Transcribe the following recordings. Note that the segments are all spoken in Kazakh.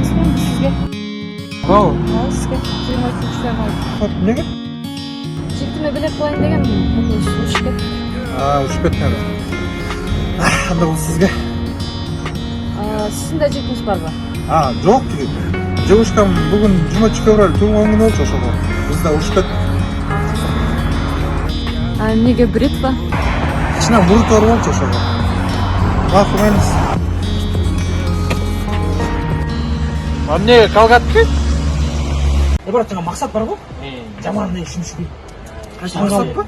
түспеймін сізге. Ау. Сізге 23 түспеймін ғой. Неге? Жектіме білет қойын деген ұшып кетті. Ұшып кеткен. Анда бұл сізге. Сіздің де жектіңіз бар ба? Жоқ деген. Девушкам бүгін 23 февраль туған күні болды ошоға. Бізде ұшып кетті. Неге бритва? Ішінен бұрыт бар болды ошоға. Бақылаймыз. Неге қалғатты? брат, жаңа мақсат бар ғой? Жаманный жұмыс Мақсат па?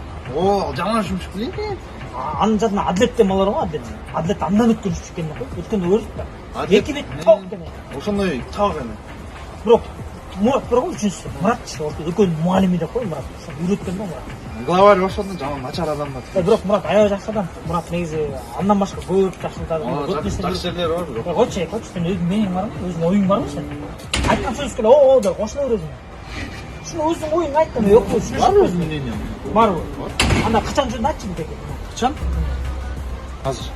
Жаман жұмыс білейін. Анын жадына адлет демалар ғой, адлет. Адлет андан өткен жұмыс екенін ғой. Өткенде өріп па. Екі бет тоқ екен. Ошондой чак эми. Бирок Мурат бар ғой, үчүнчүсү. Мурат экөөнүн мугалими деп кой, Мурат. Үйрөткөн да Мурат. Главарь ошондо жаман начар адам да. Бирок Мурат аябай жакшы адам. Мурат негизи андан башка көп жакшылыктар. Жакшы жерлери бар. Койчу, сен өзүң менин барбы? Өзүң оюң барбы сен? Айткан сөзгө о деп кошула бересиң. Ушуну өзүң оюңду айт да, жок болсун. Бар өзүң мнением. Барбы? Анда качан жүрүп айтчы бизге. Качан? Азыр.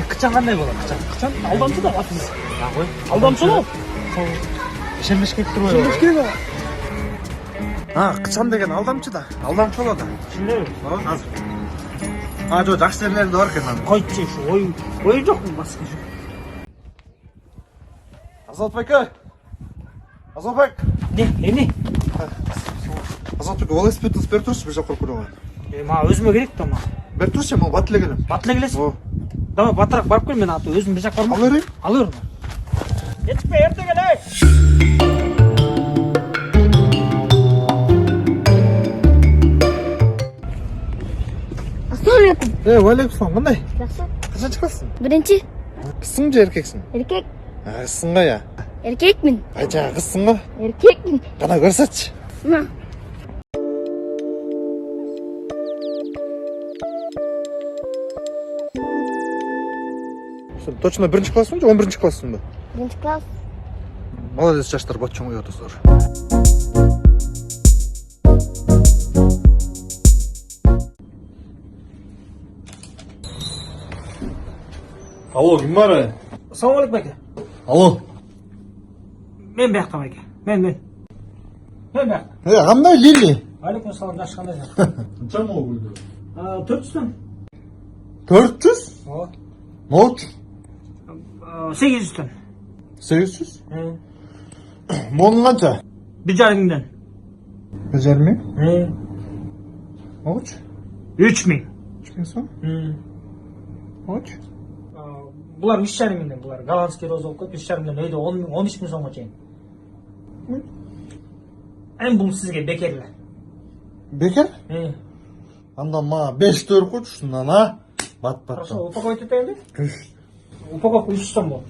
Качан кандай болот? Качан алдамчы да басыңыз. Кой. Алдамчы болот. Ишенбеш керек турбайбы? Ишенбеш керек. Кычан деген алдамчы да. Алдамчы болот да. Түшүнөбү? Азыр. Жок, жакшы жерлери да бар экен анын. Койчу, ушу ой жокму баскы жок. Азатбек. Азатбек. Не? Азатбек, велосипедин бер турчу, бир жака көрөгөн. Мага өзүмө керек да мага. Бер турчу, мен бат эле келем. Бат эле келесиң? Давай батыраак барып кел, мен аты өзүм бир жак бармын. Ал берейин. Ал бер. Кетпе, эрте кел, ей. Ассалаумалейкум. Валейкум, кандай? Жақсы. Качан чыкасың? Бірінші. Кызсың же эркексиң? Еркек. Кызсың го я. Еркекмін. Жаңа кызсың го. Еркекмін. Кана көрсөтчү. Ма. Сен точно биринчи классың же 11-чи классың ба? Бірінші класс. Молодец, жаштар бат чоңой атасыздар. Алло, ким бар? Ассалаумалейкум аке. Алло. Мен бияктан аке. Мен бияктан. Кандай Лили? Алейкум ассалам, жакшы кандай жак? Канча могу бөлдү? 400төн. 400? Ооба. Моч? 800төн. 800? Монун канча? 1,5 миңден. 1,5 миң? Моч? 3000. 3000 сом? Моч? Булар 3,5 миңден, булар голландский роза болуп коюп 3,5 миңден, өйдө 10 миң, 13 миң сомго чейин. Эми бул сизге бекер эле. Бекер? Анда мага 5 төр койчусуңдан, а? Бат. Хорошо, упаковать этели? Упаковка 300 сом болот.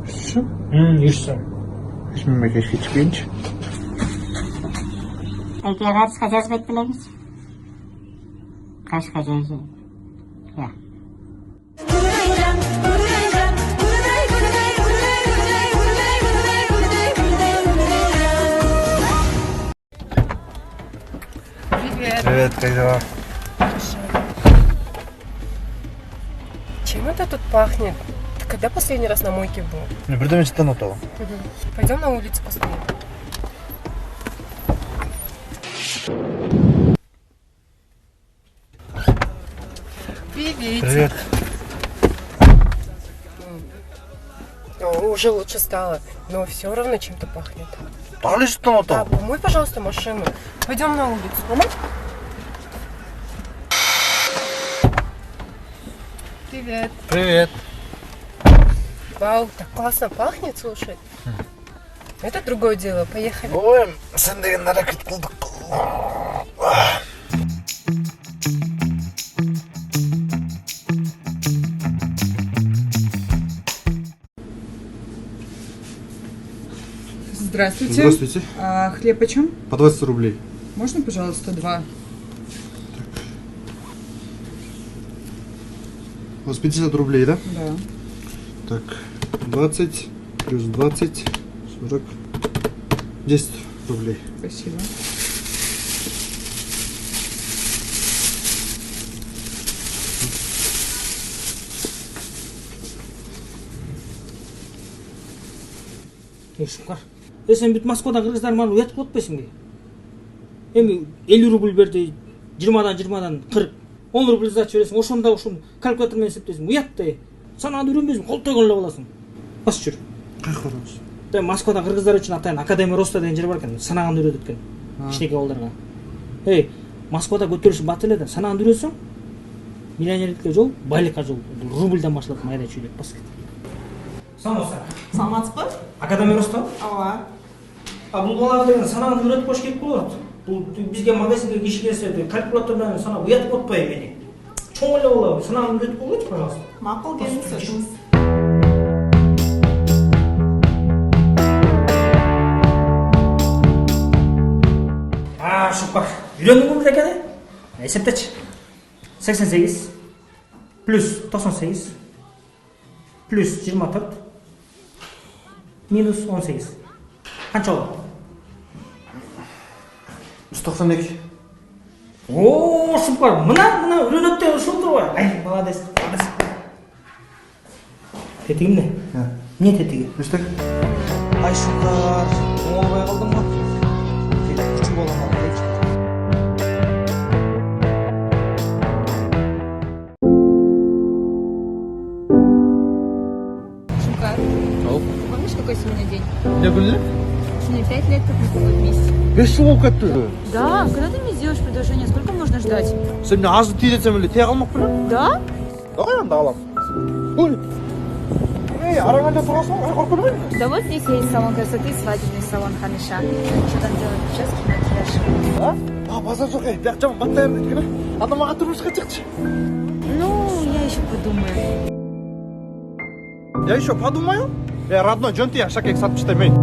300 сом? 300 сом. Эчмемеке ичпейинчи. Әке, қашқа жазбайды білеміз? Қашқа жазбайды. Я. Привет, как дела? Чем это тут пахнет? Ты когда последний раз на мойке был? Не, придумайте танутого. Пойдем на улицу посмотрим. Привет. Привет. Уже лучше стало, но все равно чем-то пахнет. Дали же танутого? Помой, пожалуйста, машину. Пойдем на улицу. Помой? Привет. Привет. Вау, так классно пахнет, слушай. Это другое дело. Поехали. Ой, сен деген аракет кылдык. Здравствуйте. Здравствуйте. Хлеб почем? По 20 рублей. Можно, пожалуйста, 2? У вас 50 рублей, да? Да. Так, 20 плюс 20, 40, 10 рублей. Спасибо. Шукар. Сен бүт Москвада кыргыздар маны уятып отпойсуңбу? Эми 50 рубль берди, 20дан 40. 10 рубль сдача бересиң, ошондо ушун калькулятор менен эсептейсиң. Уят да. Санааны үйрөнбөйсүң, колтойгон эле болосуң. Бас жүр. Кайка барабыз? Москвада кыргыздар үчүн атайын Академия Роста деген жер бар экен, санаганды үйрөтөт экен. Кичинекей балдарга. Москвада көтөрүш бат эле да, санаганды үйрөтсөң, миллионерликке жол, байлыкка жол. Рубльдан башталат майда чүйлөп бас кет. Самоса. Саламатсызбы? Академия Роста? Ооба. Бул балага деген санаганды үйрөтүп коюш керек болот. Бул бизге магазинге киши келсе, калькулятор менен санап уятып отпой эмени. Чоң эле болобу, санаганды үйрөтүп койгойчу, пожалуйста. Макул, келиңиз өтүңүз. Шукар. Үйрөндүңбү экен? Эсептечи. 88 плюс 98 плюс 24 минус 18. Канча болот? 192. Шукар. Мына үйрөнөт деп ушул турбайбы? Ай, молодец. Тетиги эмне? Эмне тетиги? Эчтек? Ай, Шукар. Оңолбой калдым го. Күчү болом. Шукар, помнишь, какой сегодня день? Не күнү? Сегодня 5 лет, как мы с тобой вместе. 5 жыл болуп кетти. Да, когда ты мне сделаешь предложение? Сколько можно ждать? Сен мен азды тийдесем эле тие калмак белем. Да? Давай анда алам. Ой. Араганда турасың, ай коркуп элем. Да вот здесь есть салон красоты, свадебный салон Ханиша. Что там делать? Прически, макияж. Базар жок, бияк жаман баттайыр экен. Анда мага турмушка чыкчы. Ну, я еще подумаю. Я еще подумаю. Я родной жөнтү Шакек сатып иштебейм.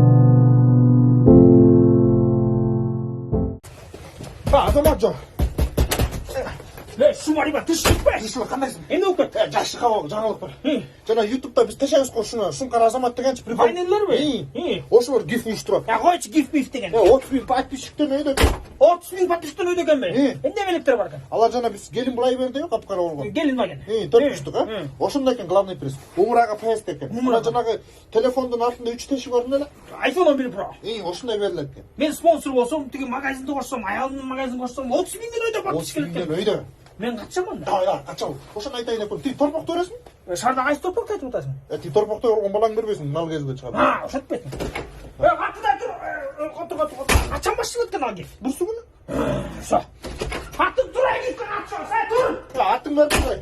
Азаматжан. Шумариба, тышпай. Тышла кандайсың? Эмне болуп кетти? Жакшы кабыл, жаңылык бар. Жана YouTube'да биз тешебиз го ушуну Шумкар Азамат дегенчи прикол. Байнелерби? Ошо бір гиф уюштурат. Я койчу гиф-миф деген. 30 000 подписчиктен өйдө. 30 000 подписчиктен өйдө экенби? Эмне белектер бар экен? Алар жана биз келин булай берди, капкара болгон. Келин бар экен. Төртүштүк, а? Ошондо экен главный приз. Умурага поезд экен. Мына жанагы телефондун артында 3 теши көрүнө эле. iPhone 11 Pro. Ошондой берилет экен. Мен спонсор болсом, тиги магазинди кошсом, аялымдын магазинин кошсом, 30 000ден өйдө подписчик келет экен. Өйдө. Мен качаман да. Да, качал. Ошону айтайын экен. Ти торпокто бересиң? Шаарда кайсы топокто айтып атасың? Ти торпокто болгон балаң бербейсиң, мал кезге чыгат. Ошентип кетти. Катыда тур. Качан башталып кеткен ал гиф? Бурсу күнү? Всё. Атып тур, гифке катышам, сай тур. Атың бар кылай.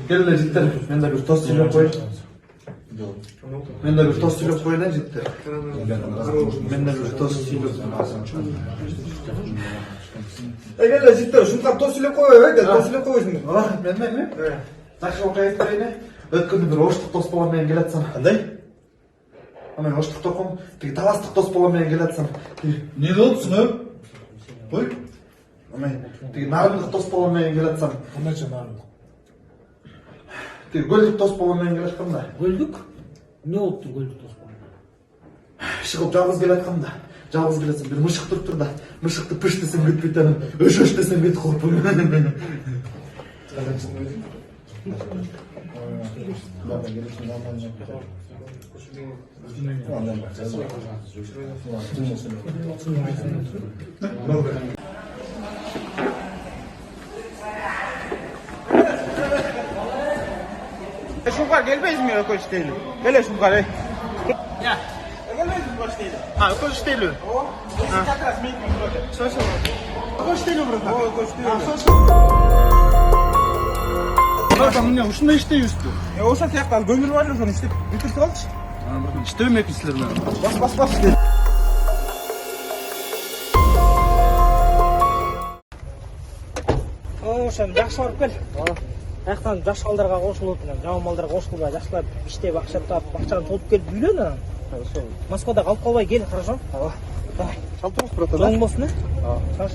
Келе життер. Мен да бир тост сүйлөп коеюн. Мен да бир тост сүйлөп коеюн, життер. Мен да бир тост сүйлөп. Келе життер, ушунтип тост сүйлөп коеюн, тост сүйлөп коесуң. Мен. Жакшы окуя айтайын. Өткөндө бир оштук тост балам менен келатсам. Кандай? Ана оштук током, тиги таластык тост балам менен келатсам. Эмне болупсуң, Ой? Ана тиги нарындык тост балам менен келатсам. Кандайча нарындык? Тиги гөлдүк тост балам менен келатканда. Гөлдүк? Эмне болуптур гөлдүк тост балам? Шыгып жалгыз келатканда. Жалгыз келесем бир мышык туруптур да. Мышыкты пыш десем бүт анан, өш десем бүт кылып. Шумкар келбейсиңби экөө иштейлүү? Келе Шумкар, ey. Я. Келбейсиңби иштейлүү? Экөө иштейлүү. Как раз мен көрдүм. Что? Экөө иштейлүү брат. Экөө иштейлүү. Мына ушундай иштейбизби? Ошол сыяктуу көмүр бар эле, ошону иштеп бүтүрүп алчы. İşte ekisler mi? Bas. Sen жақсы барып кел. Аяқтан жас балдарға қосылып, жаман балдарға қосылбай, жақсылап іштеп ақша тауып, ақшаны толып келіп үйлен анан. Москвада қалып қалбай кел, хорошо? Давай. Шалып тұрмыз, брат. Жолың болсын, шаш.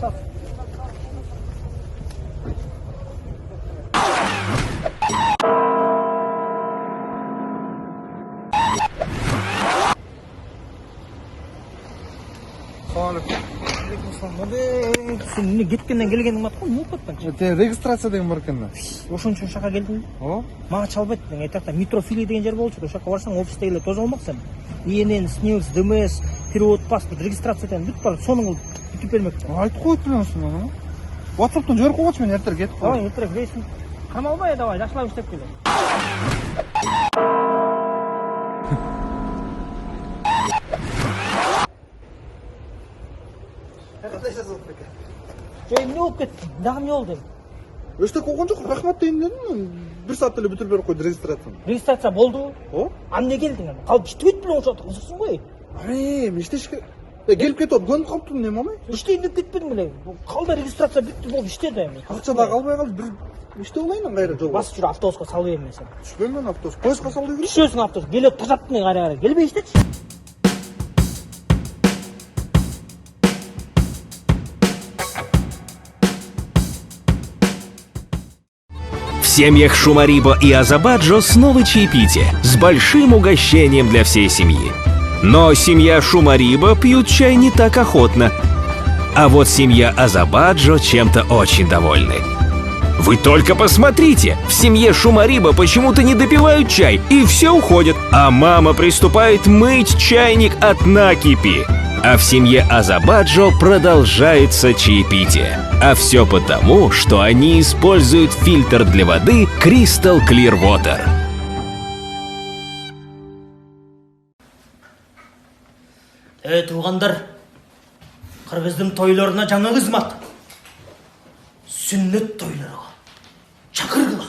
Сен эмне кеткенден келгениң бар го, угуп кеттиң. Те регистрация деген бар экен да. Ошон үчүн ушака келдиң. О, Мага чалбайт дең. Айтакта метрофилия деген жер болчу. Ошака барсаң офистегилер тоже алмак сен. ИНН, СНИЛС, ДМС, перевод, паспорт, регистрациядан бүт бар. Сонун кылып бүтүп бермек. айтып коюп билемсиң аны. WhatsApp'тан жиберип койгочу, мен эртең кетип Давай, калам. эртерээк рейсин. Камалбай, давай, жакшылап иштеп кел. Эмне болуп кетти? Дагы эмне болду? Эчтеке болгон жок, рахмат дейин дедим. 1 саатта эле бүтүрүп берип койду регистрацияны. Регистрация болду. О? А эмне келдиң аны? Калып иштебейт белең ошо кызыксың го. Мен иштешке келип кетип көнүп калыптым эмне мамай? Иштейин деп кетпедиң беле. Калда регистрация бүтүп болуп иштеди эми. Акча да калбай калды. Бир иште болайын кайра жол. Басып жүрүп автобуска салып берме сен. Түшпөймүн автобус. Поездга салып берейин. Түшөсүң автобус. Келет тажаттың кайра. Келбей иштечи. В семьях Шумариба и Азабаджо снова чаепитие с большим угощением для всей семьи. Но семья Шумариба пьют чай не так охотно. А вот семья Азабаджо чем-то очень довольны. Вы только посмотрите, в семье Шумариба почему-то не допивают чай и все уходят, а мама приступает мыть чайник от накипи. А в семье Азабаджо продолжается чаепитие. А все потому, что они используют фильтр для воды Crystal Clear Water. Туугандар, кыргыздын тойлоруна жаңы кызмат. Сүннөт тойлорго чакыргыла.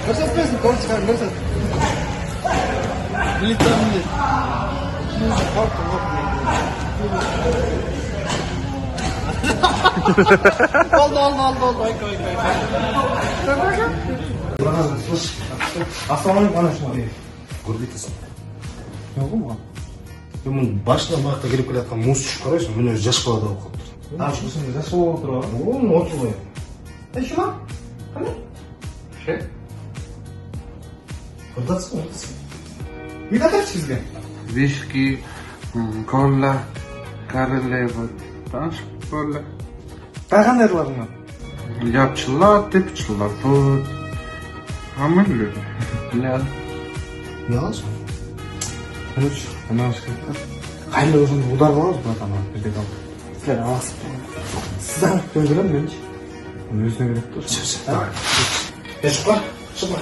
Көрсөтпөйсүң, көрсөт, көрсөт. Билеттерим дейт. Oldu. Ассалаумалейкум, анашым. Көрбейтесің. Не oldu mu? Мен башынан бақта келіп келе жатқан мус ішіп қарайсың, мен өзі жас қалада болып қалыптыр. А, что сен жас болып отыр ба? Оның отыз ғой. Шума? Қандай? Ше? Құрдатсың, отыз. Не катарчы сізге? Виски, кола, королева, таш кола. Қайған ерларыңнан? Япчылар, тепчылар, вот. Амырлы. Ля. Не аласың? Короче, ана қайында өзіңді удар қыламыз, братан, бізде кал. Сіздер аласың. Сіз анық көндірем, менші. Оны өзіне керек тұрсын. Давай. Шықпа, шықпа.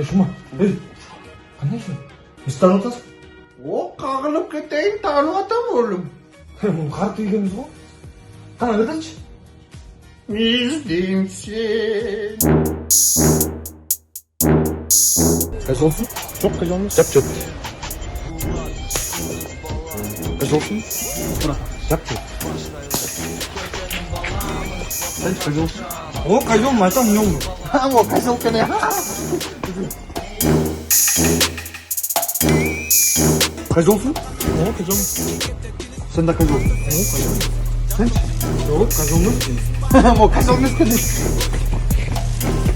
Шума, қандай шын? Не станып атасың? О, қағылып кетейін, танып атам олым. Бұл қарты үйгеміз ғой. Қана кетінші? Іздейм сен. Қайсы олсын? Жоқ, қайсы олмыз? Жап-жап. Қайсы олсын? Жап-жап. Қайсы олсын? О, қайсы олмыз, айтам, не олмыз? О, қайсы олсын е? Қайсы олсын? О, қайсы олмыз? Сен де қайсы олсын? О, қайсы олмыз? Сенші? О, қайсы олмыз? О, қайсы олмыз көне?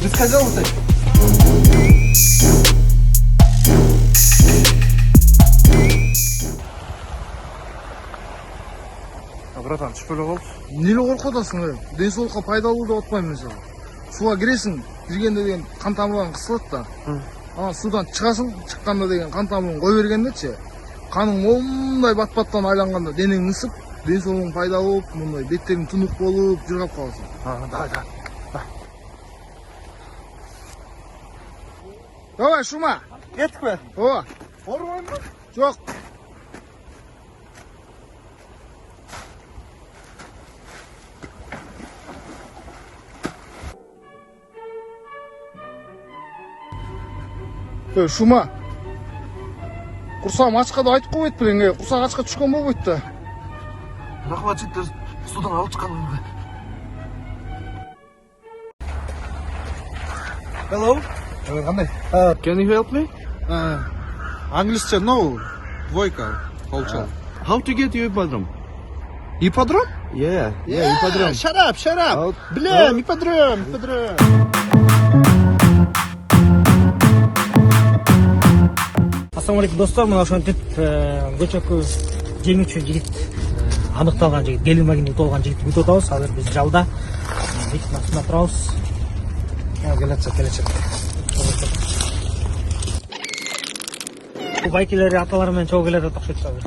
Біз қайсы олмыз? Братан, түшіп өлі қалды. Нелі қорқыдасың, денсаулыққа пайдалы деп отпаймын мен саған. Суға кіресің, кіргенде деген қан тамырларың қысылады да. Ана судан шығасың, шыққанда деген қан тамырын қой бергенде ше, қаның молындай бат-баттан айланғанда денең ысып, денсаулығың пайдалы болып, мұндай беттерің тұнық болып, жырғап қаласың. Давай. Давай, Шума. Кеттік бе? О. Орбайын ба? Жоқ. Шума. Құрсағым ашқада айтып қойып білең, құрсақ ашқа түшкен бол бойды. Рахмат жеттер, судан алып шыққаныңға. Hello. Қандай? Can you help me? Англисча, no. Двойка. Полчал. How to get you ипподром? Ипподром? Yeah, ипподром. Shut up. Блин, ипподром. Ассалаумалейкум достор, мына ошентип көчөкү жеңүүчү жигит аныкталган жигит, келин магин утуп алган жигитти күтүп атабыз. Азыр биз жалда жигиттин астында турабыз. Келечек. Бул байкелер аталары менен чогуу келе атат окшойт азыр.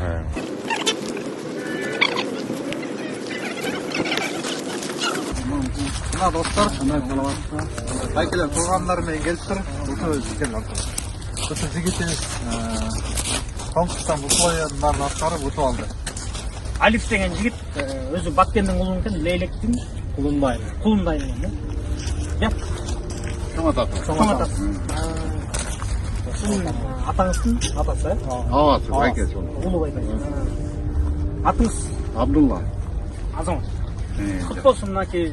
Мына достор, байкелер туугандар менен келиптир. Ошо жигитибиз конкурстан условияларын аткарып утуп алды. Алиф деген жигит өзү Баткендин уулу экен, Лейлектин кулундайын. Жап. Чоң атасы. Атаңыздын атасы, э? Ооба, байке сол. Улуу байке. Атыңыз? Абдулла. Азамат. Кут болсун, мынакей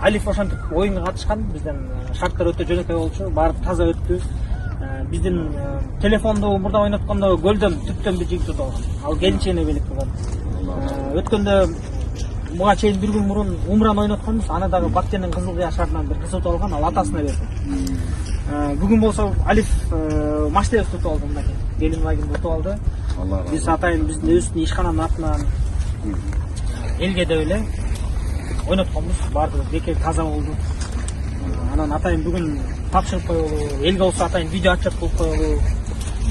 Алиф ошентип оюнга катышкан. Бизден шарттар өтө жөнөкөй болчу, баары таза өттү. Биздин телефонду мурда ойноткондо көлдөн түптөн бир жигит отурган. Ал келинчегине белек болгон. Өткөндө буга чейин бир күн мурун умран ойнотконбуз. Аны дагы Баткендин Кызыл Кыя шаарынан бир кыз утуп алган, ал атасына берди. Бүгүн болсо Алиф машинабыз утуп алды, мынакей. Келин магин утуп алды. Биз атайын биздин өзүбүздүн ишкананын атынан элге деп эле ойнотконбуз. Баардыгы бекер таза болду. Анан атайын бүгүн тапшырып коелу, элге болсо атайын видео отчет кылып коелу.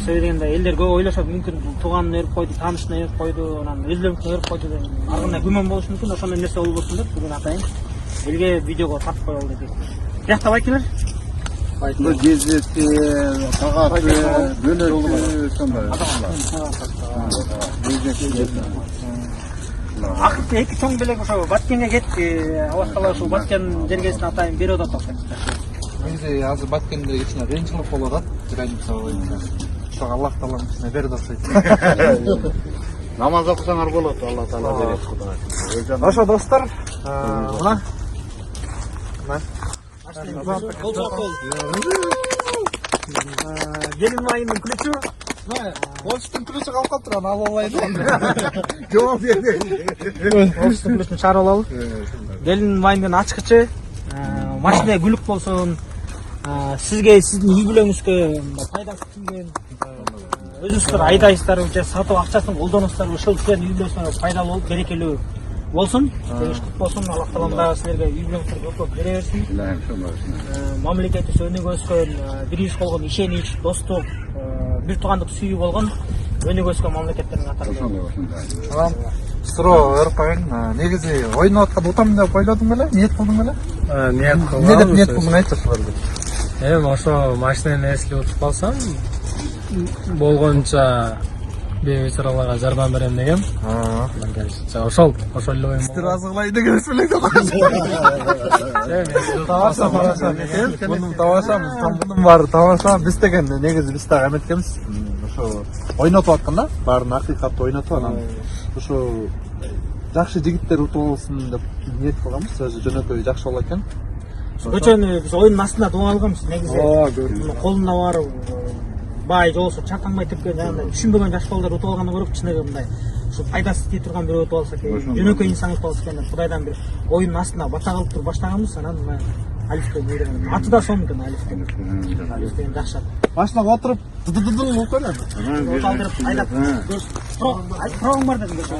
Себеби дегенде элдер көп ойлошот, мүмкүн тууганын ээрip койду, таанышын ээрip койду, анан өзлөрүнкүн ээрip койду деп аргында күмөн болушу мүмкүн. Ошондой нерсе болбосун деп бүгүн атайын элге видеого тартып коелу дедик. Биякта байкелер? Байке кезети, тагаты, бөлөтү сондай. Акыркы эки чоң белек ошо Баткенге кетти. Аллах ушул Баткен жергесин атайын берип атат окшойт. Негизи азыр Баткенде кичине кыйынчылык болуп атат. Жирайымча боюнча. Ошого Аллах тааланын ичине берди окшойт. Намаз окусаңар болот, Алла Таала берет Кудай. Ошо достор, мына Келин майынын күлүчү. Болчтун күлүчү калып калыптыр, аны ала албайбы. Жооп берди. Болчтун күлүчүн чыгарып алалы. Келин майынын ачкычы. Машина күлүк болсун. Сизге, сиздин үй бүлөңүзгө пайдасы тийген. Өзүңүздөр айдайсыздар же сатып акчасын колдоносуздар, ошол силердин үй бүлөңүзгө пайдалуу болуп, берекелүү болсун. Жеңиш кут болсун. Аллах таалам дагы силерге үй бүлөңүздөргө көп бере берсин. Мамлекетибиз өнүгүп өскөн, биригиш болгон ишенич, достук, бир туугандык сүйүү болгон өнүгүп өскөн мамлекеттердин катарында. Суроо өрүп коеюн. Негизи ойноп атканда утам деп ойлодуң беле? Ниет кылдың беле? Ниет кылдым. Эмне деп ниет кылдың, айтчы ошолорду. Ошо машинаны эске утуп калсам, болгонча бейбечараларга жардам берем деген. Ошол эле оюм. Сиз разы кылайын деген эмес белең да. Мунун табашамыз, мунун баары табаша. Биз деген негизи биз дагы эметкенбиз. Ошо ойнотуп атканда, баарын акыйкатты ойнотуп анан ошо жакшы жигиттер утуп алсын деп ниет кылганбыз. Өзү жөнөкөй жакшы болот экен. Көчөнү биз оюндун астында тууп алганбыз. Негизи колунда барып бай же болбосо чаканбай тепкен, жанагындай түшүнбөгөн жаш балдар утуп алгандан көрүп кичинекей мындай ушу пайдасы тие турган бирөө утуп алса экен, жөнөкөй инсан утуп алса экен деп Кудайдан бир оюндун астына бата кылып туруп баштаганбыз. Анан мына Алифке буйруган. Аты да сонун экен, Алиф деген жакшы ат. Машинага отуруп дыдыдын болуп койгон. Оталдырып айдап. Прогың бар дедим көчө.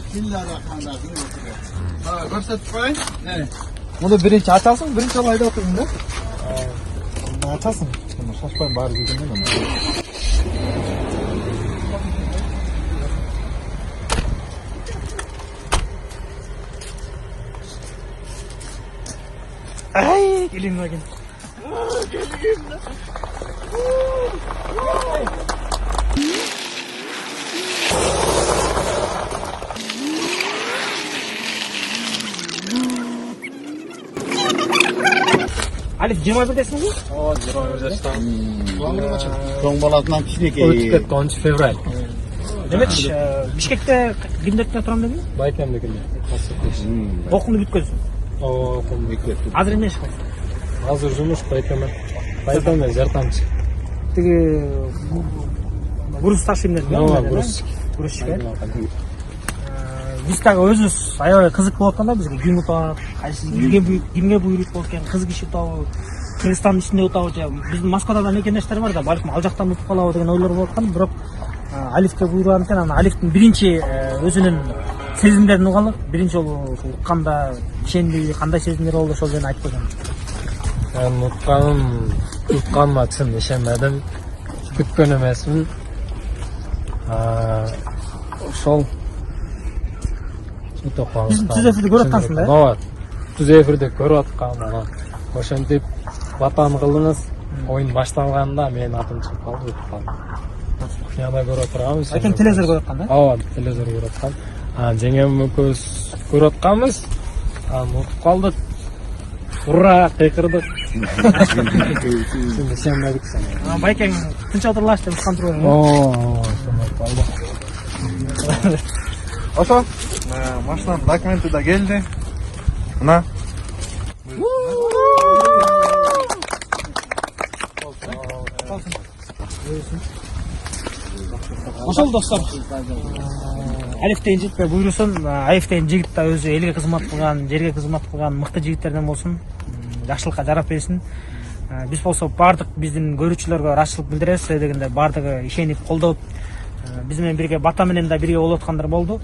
Бисмилла. Көрсөтүп коеюн. Муну биринчи ачасың, биринчи ал айдап отурдуң да? Ачасың. Шашпайм, баары жүргөндөн. Ай, келин магин. Алиф 21-десиңби? 21 жаштамын. Чоң баласынан кичинекей. Өтүп кетти 10 февраль. Демекчи, Бишкекте кимдерде турам дедиң? Байкемде келди. Окууну бүткөнсүң. Окуум бүткөттү. Азыр эмне иш кыласың? Азыр жумуш Байкеме жардамчы. Тиги груз ташыйм дедиң. Ооба, грузчик. Биз дагы өзүбүз аябай кызык болуп атканда бизге күн утап, кайсы кимге буйрук болуп экен, кыз киши табы. Кыргызстандын ичинде утабы же биздин Москвада мекендештер бар да, балким ал жактан утуп калабы деген ойлор болуп аткан. Бирок Алифке буйруган экен, анан Алифтин биринчи өзүнүн сезимдерин угалы, биринчи жолу укканда ишенди, кандай сезимдер болду ошол жөнүндө айтып койсоң. Мен утканыма чын ишенмедим, күткөн эмесмин. Ошол өтө кубанычтуу. Түз эфирди көрүп аткансың да? Ооба, түз эфирди көрүп аткам, анан ошентип батан кылдыңыз. Оюн башталганда менин атым чыгып калды, өтүп калды. Кухняда көрүп турганбыз. Экен телевизор көрүп аткан да? Ооба, телевизор көрүп аткан. Жеңем экөөбүз көрүп атканбыз. Утуп калдык. Ура, кыйкырдык. Ишенбедик сен. Байкең тынч отурлаш деп уткан турган. Ошондой калды. Ошо, машинанын документи да келди. Мына. Ошол достор. Алифтен жигитке буйрусун, Алифтен жигит да өзү элге кызмат кылган, жерге кызмат кылган мыкты жигиттерден болсун. Жакшылыкка жарап берсин. Биз болсо бардык биздин көрүүчүлөргө ырайчылык билдиребиз дегенде бардыгы ишенип колдоп биз менен бирге бата менен да бирге болуп аткандар болду.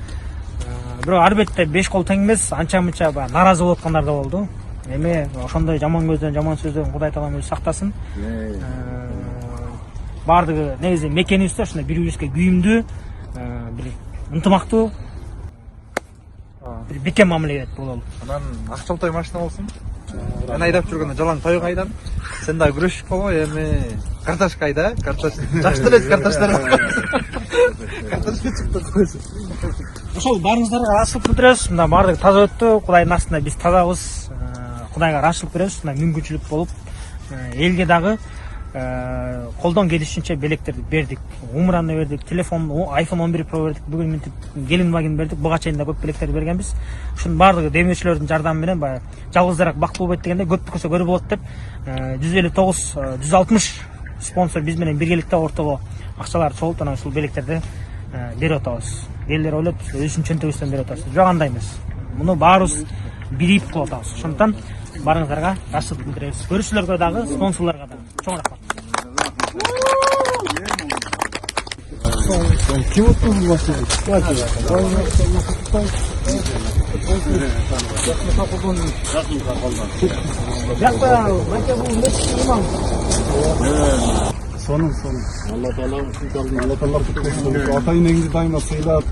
Бирок албетте 5 кол тең эмес, анча-мынча нааразы болуп аткандар да болду. Эми ошондой жаман көздөн, жаман сөздөн Кудай таалам өзү сактасын. Бардыгы негизи мекенибизде ушундай бири-бирибизге күйүмдүү, бир ынтымактуу, бир бекем мамиле берет бололу. Анан акчалтай машина болсун. Мен айдап жүргөндө жалаң тойго айдан. Сен да күрөшүп болго, эми картошка айда, картошка. Жакшы эле картоштор. Картошка чыкты. Ошол баарыңыздарга ырайчылык билдиребиз. Мында баардыгы таза өттү. Кудайдын астында биз тазабыз. Кудайга ырайчылык беребиз. Мына мүмкүнчүлүк болуп, элге дагы колдон келишинче белектерди бердик. Умраны бердик, телефон, iPhone 11 Pro бердик. Бүгүн мынтип келин багин бердик. Буга чейин да көп белектерди бергенбиз. Ушунун баардыгы демөчүлөрдүн жардамы менен баягы жалгыздараак бактылуу болбойт дегенде көптү көрсө көрүү болот деп 159 160 спонсор биз менен биргеликте ортого акчаларды чогултуп анан ушул белектерди берип атабыз. Элдер ойлойт биз өзүнүн чөнтөгүбүздөн берип атабыз. Жок, андай эмес. Муну баарыбыз бирип кылып атабыз. Ошондуктан баарыңыздарга ырайчылык билдиребиз. Көрүүчүлөргө дагы, спонсорлорго дагы чоң рахмат. Kim oturdu başına? Sonun. Allah Teala atayın engdi daima sıylap,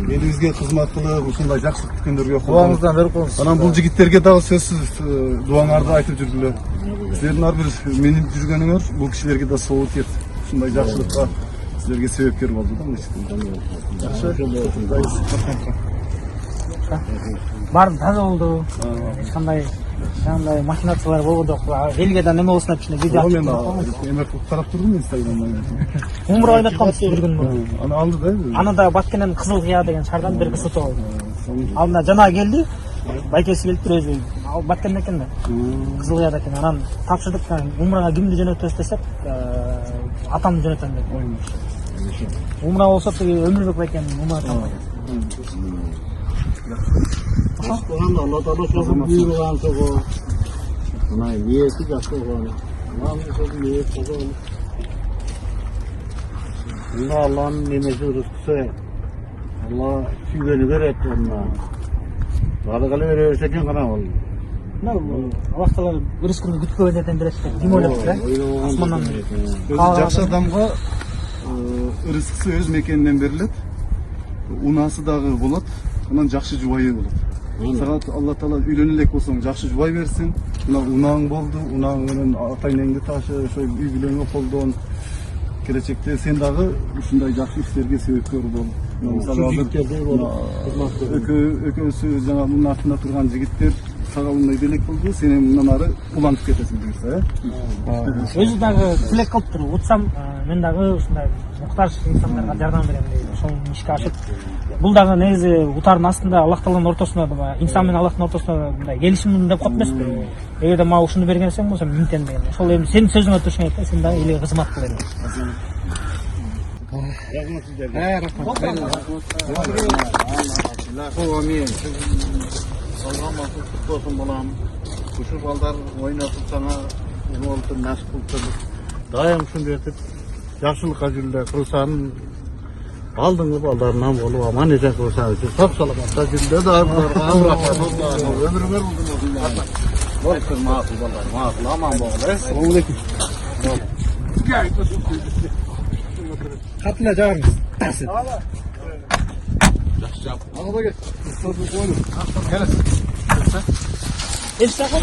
elibizge kızmat kılıp, ушундай жакшылык күндөргө Дуаңыздан берип коюңуз. Анан бул жигиттерге дагы сөзсүз дуаңарды айтып жүрдүлөр. Силердин ар бир менин жүргөнүңөр бул кишилерге да соо тиет. Ушундай жакшылыкка силерге себепкер болду да Баарын таза болду. Эч кандай махинациялар болбоду. Элге да неме болсун деп ичинде видео Мен эмер карап турдум Инстаграмдан. Умра ойнатканбыз бир күн. Аны алды да. Аны да Баткенен Кызыл Кыя деген шаардан бир кыз сатып алды. Алдына жана келди. Байкеси келип туруп өзү. Ал Баткенде экен да. Кызыл Кыяда экен. Анан тапшырдык. Умрага кимди жөнөтөбүз десек, атамды жөнөтөм деп. Умра болсо Өмүрбек байкем умра тапты. Allah Teala şosun buyurgan soğu. Buna niyeti jakşı olan. Namı şosun niyet таза olan. Bunda Allah'ın nemesi rızkısı. Allah süygeni verip onunla. Kalı verirsekin kana oldu. Аллах рызкын күткөн жерден берет деп ким ойлоп да? Асмандан. Жакшы адамга рызкысы өз мекенинен берилет. Унасы дагы болот. Анан жакшы жубайы болот. Сага Алла Таала үйлөнө элек болсоң жакшы жубай берсин. Мына унаң болду, унаң менен атайнеңди ташы, ошо үй бүлөңө колдон. Келечекте сен дагы ушундай жакшы иштерге себепкер бол. Мисалы экөөсү жана мунун артында турган жигиттер сага мындай белек болду, сен мындан ары улантып кетесиң дейсиң, Өзү дагы тилек кылып туруп утсам, мен дагы ушундай муктаж инсандарга жардам берем дейт. Ошол ишке ашып. Бул дагы негизи утардын астында Аллах Тааланын ортосунда, инсан менен Аллахтын ортосунда мындай келишим деп коет эмеспи? Эгерде мага ушуну бергенсең болсо минтен деген. Ошол эми сенин сөзүңө турушуң керек, сен дагы элге кызмат кыл деп. Salgan bakıp tutmasın bulan. Kuşu ballar oynatып sana Onu olsun nasip kılsanız. Daim şunu etip, yaxşılıkka jülle kılsan, aldığınız ballarından bolu aman ete kılsanız. Sap salamatla jülle dağımlarga avrapan Allah'ım. Ömrümer buldum Allah'ım. Olsun mağazı ballar, mağazı aman boğulu. Aleyküm. Katla çağırırız. Ağda gel. Gel. Eşte kal.